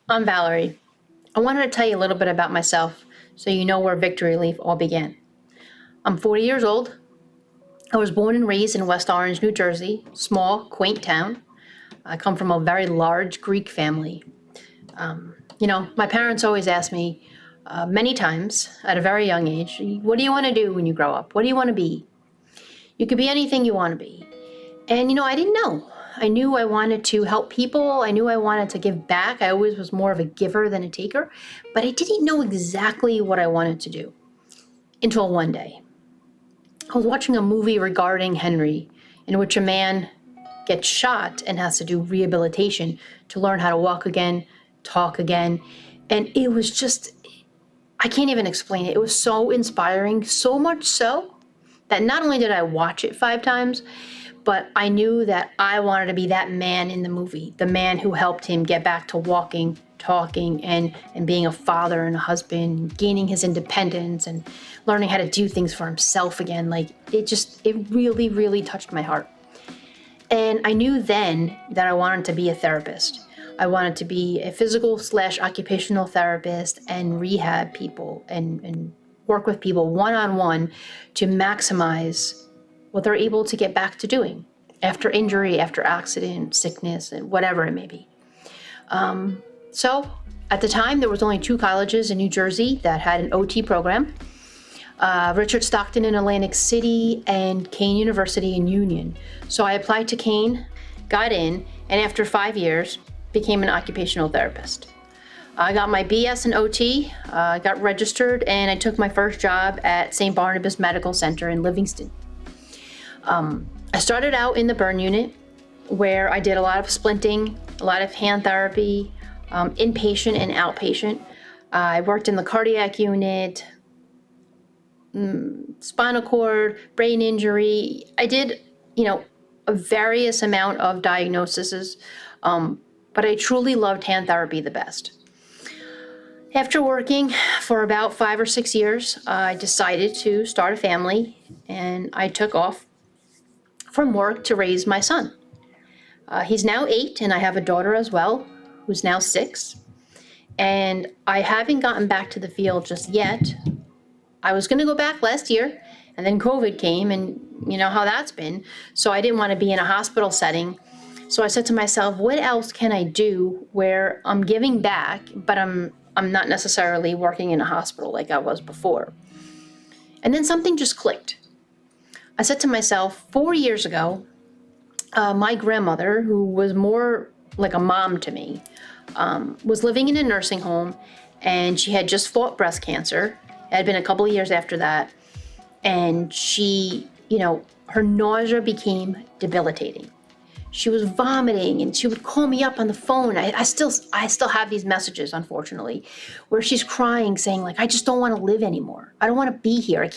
I'm Valerie. I wanted to tell you a little bit about myself so you know where VictoryLeaf all began. I'm 40 years old. I was born and raised in West Orange, New Jersey, small, quaint town. I come from a very large Greek family. My parents always asked me many times at a very young age, what do you want to do when you grow up? What do you want to be? You could be anything you want to be. And, I didn't know. I knew I wanted to help people. I knew I wanted to give back. I always was more of a giver than a taker, but I didn't know exactly what I wanted to do until one day. I was watching a movie regarding Henry, in which a man gets shot and has to do rehabilitation to learn how to walk again, talk again. And it was just, I can't even explain it. It was so inspiring, so much so that not only did I watch it 5 times, but I knew that I wanted to be that man in the movie, the man who helped him get back to walking, talking, and being a father and a husband, gaining his independence and learning how to do things for himself again. It really, really touched my heart. And I knew then that I wanted to be a therapist. I wanted to be a physical/occupational therapist and rehab people and work with people one-on-one to maximize what they're able to get back to doing after injury, after accident, sickness, and whatever it may be. So at the time, there was only 2 colleges in New Jersey that had an OT program, Richard Stockton in Atlantic City and Kean University in Union. So I applied to Kean, got in, and after 5 years, became an occupational therapist. I got my BS in OT, got registered, and I took my first job at St. Barnabas Medical Center in Livingston. I started out in the burn unit where I did a lot of splinting, a lot of hand therapy, inpatient and outpatient. I worked in the cardiac unit, spinal cord, brain injury. I did, a various amount of diagnoses, but I truly loved hand therapy the best. After working for about 5 or 6 years, I decided to start a family, and I took off from work to raise my son. He's now 8, and I have a daughter as well, who's now 6. And I haven't gotten back to the field just yet. I was going to go back last year, and then COVID came, and you know how that's been. So I didn't want to be in a hospital setting. So I said to myself, what else can I do where I'm giving back, but I'm not necessarily working in a hospital like I was before? And then something just clicked. I said to myself, 4 years ago, my grandmother, who was more like a mom to me, was living in a nursing home, and she had just fought breast cancer. It had been a couple of years after that. And she, her nausea became debilitating. She was vomiting, and she would call me up on the phone. I still have these messages, unfortunately, where she's crying, saying I just don't want to live anymore. I don't want to be here. I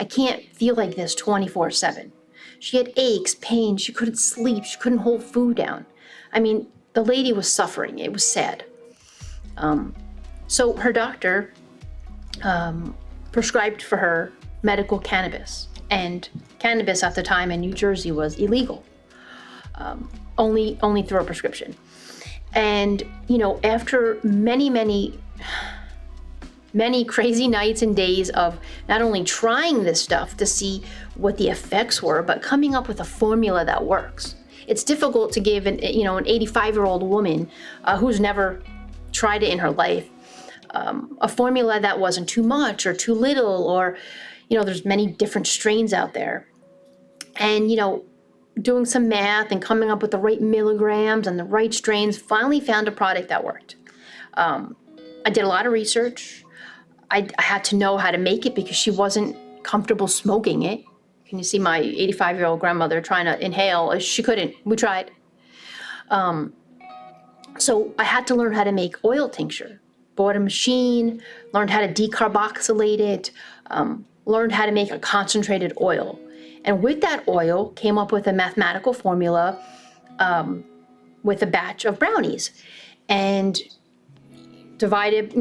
can't feel like this 24/7. She had aches, pain. She couldn't sleep. She couldn't hold food down. I mean, the lady was suffering. It was sad. So her doctor prescribed for her medical cannabis, and cannabis at the time in New Jersey was illegal. Only through a prescription. And, after many crazy nights and days of not only trying this stuff to see what the effects were, but coming up with a formula that works. It's difficult to give an 85-year-old woman who's never tried it in her life a formula that wasn't too much or too little, or, there's many different strains out there. And, doing some math and coming up with the right milligrams and the right strains, finally found a product that worked. I did a lot of research. I had to know how to make it because she wasn't comfortable smoking it. Can you see my 85-year-old grandmother trying to inhale? She couldn't. We tried. So I had to learn how to make oil tincture. Bought a machine, learned how to decarboxylate it, learned how to make a concentrated oil. And with that oil, came up with a mathematical formula with a batch of brownies. And divided,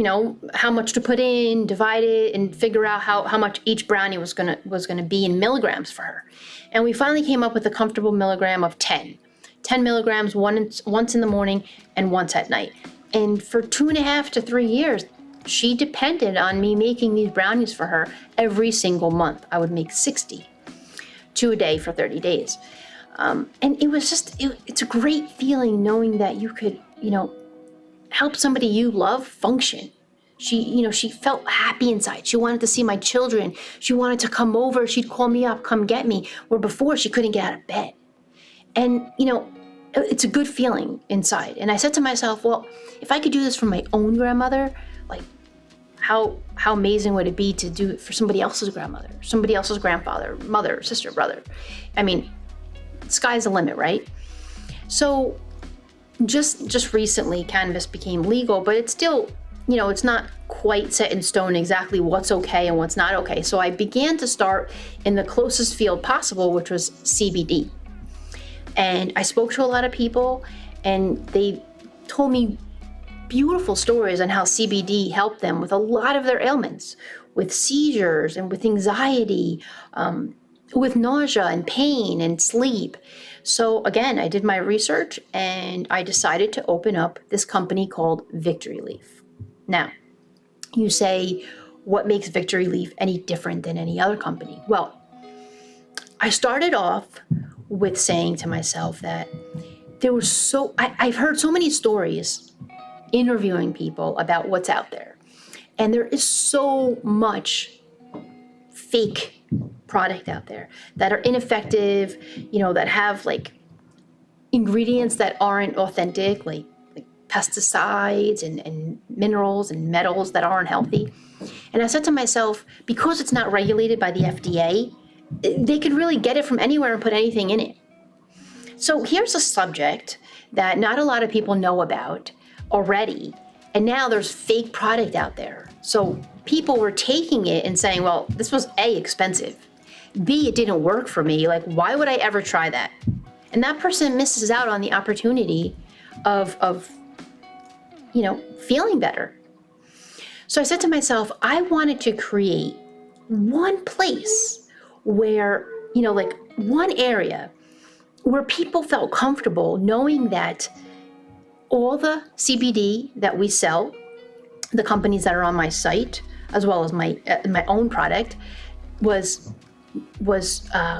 how much to put in, divide it, and figure out how much each brownie was gonna be in milligrams for her. And we finally came up with a comfortable milligram of 10. 10 milligrams once in the morning and once at night. And for 2.5 to 3 years, she depended on me making these brownies for her every single month. I would make 60, 2 a day for 30 days. And it was just, it's a great feeling knowing that you could, help somebody you love function. She felt happy inside. She wanted to see my children. She wanted to come over. She'd call me up, come get me, where before she couldn't get out of bed. And, it's a good feeling inside. And I said to myself, well, if I could do this for my own grandmother, like how amazing would it be to do it for somebody else's grandmother, somebody else's grandfather, mother, sister, brother? I mean, sky's the limit, right? So just recently, cannabis became legal, but it's still, it's not quite set in stone exactly what's okay and what's not okay. So I began to start in the closest field possible, which was CBD. And I spoke to a lot of people, and they told me beautiful stories on how CBD helped them with a lot of their ailments, with seizures and with anxiety, with nausea and pain and sleep. So again, I did my research and I decided to open up this company called VictoryLeaf. Now, you say, what makes VictoryLeaf any different than any other company? Well, I started off with saying to myself that I've heard so many stories interviewing people about what's out there. And there is so much fake product out there that are ineffective, that have like ingredients that aren't authentic, like pesticides and minerals and metals that aren't healthy. And I said to myself, because it's not regulated by the FDA, they could really get it from anywhere and put anything in it. So here's a subject that not a lot of people know about already. And now there's fake product out there. So people were taking it and saying, well, this was A, expensive. B, it didn't work for me. Like, why would I ever try that? And that person misses out on the opportunity of feeling better. So I said to myself, I wanted to create one place where, like one area where people felt comfortable knowing that all the CBD that we sell, the companies that are on my site, as well as my own product, was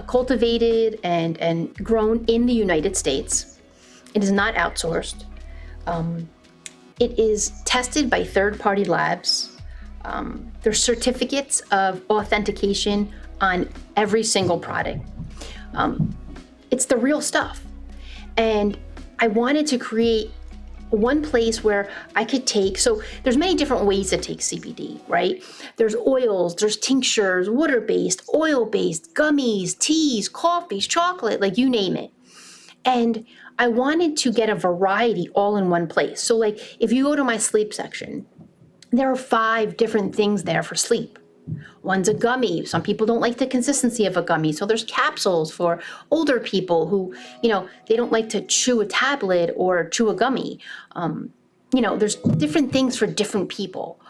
cultivated and grown in the United States. It is not outsourced. It is tested by third-party labs. There's certificates of authentication on every single product. It's the real stuff. And I wanted to create one place where I could take, so there's many different ways to take CBD, right? There's oils, there's tinctures, water-based, oil-based, gummies, teas, coffees, chocolate, like you name it. And I wanted to get a variety all in one place. So like if you go to my sleep section, there are 5 different things there for sleep. One's a gummy. Some people don't like the consistency of a gummy. So there's capsules for older people who, they don't like to chew a tablet or chew a gummy. There's different things for different people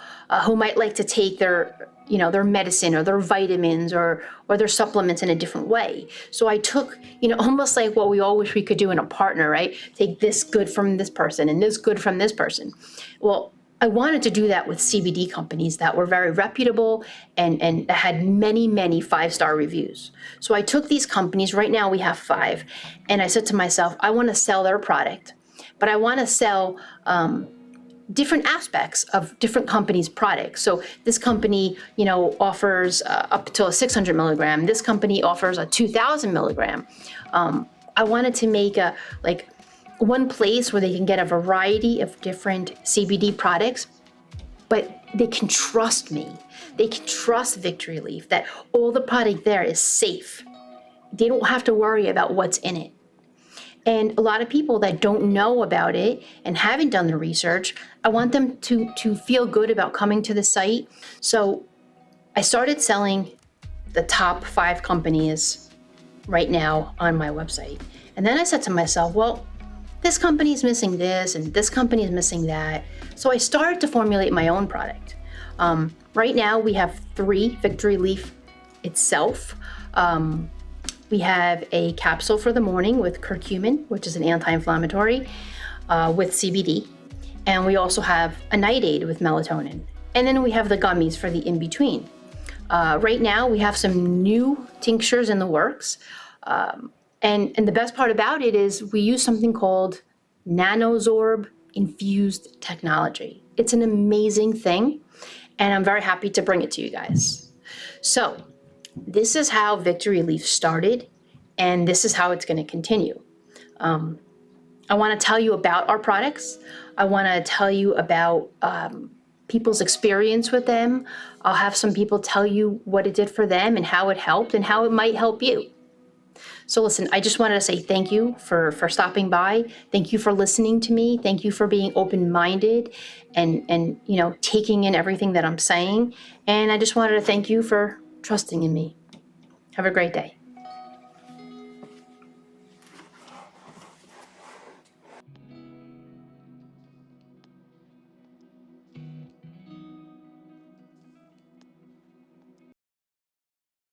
who might like to take their medicine or their vitamins or their supplements in a different way. So I took, almost like what we all wish we could do in a partner, right? Take this good from this person and this good from this person. Well, I wanted to do that with CBD companies that were very reputable and that had many, many 5-star reviews. So I took these companies, right now we have 5, and I said to myself, I want to sell their product, but I want to sell different aspects of different companies' products. So this company, offers up to a 600 milligram. This company offers a 2,000 milligram. I wanted to make one place where they can get a variety of different CBD products, but they can trust me. They can trust VictoryLeaf, that all the product there is safe. They don't have to worry about what's in it. And a lot of people that don't know about it and haven't done the research, I want them to feel good about coming to the site. So I started selling the top 5 companies right now on my website. And then I said to myself, well, this company is missing this and this company is missing that. So I started to formulate my own product. Right now we have 3 VictoryLeaf itself. We have a capsule for the morning with curcumin, which is an anti-inflammatory, with CBD. And we also have a night aid with melatonin. And then we have the gummies for the in-between. Right now, we have some new tinctures in the works. And the best part about it is we use something called nanosorb infused technology. It's an amazing thing, and I'm very happy to bring it to you guys. So this is how VictoryLeaf started, and this is how it's going to continue. I want to tell you about our products. I want to tell you about people's experience with them. I'll have some people tell you what it did for them and how it helped and how it might help you. So listen, I just wanted to say thank you for stopping by. Thank you for listening to me. Thank you for being open-minded and taking in everything that I'm saying. And I just wanted to thank you for trusting in me. Have a great day.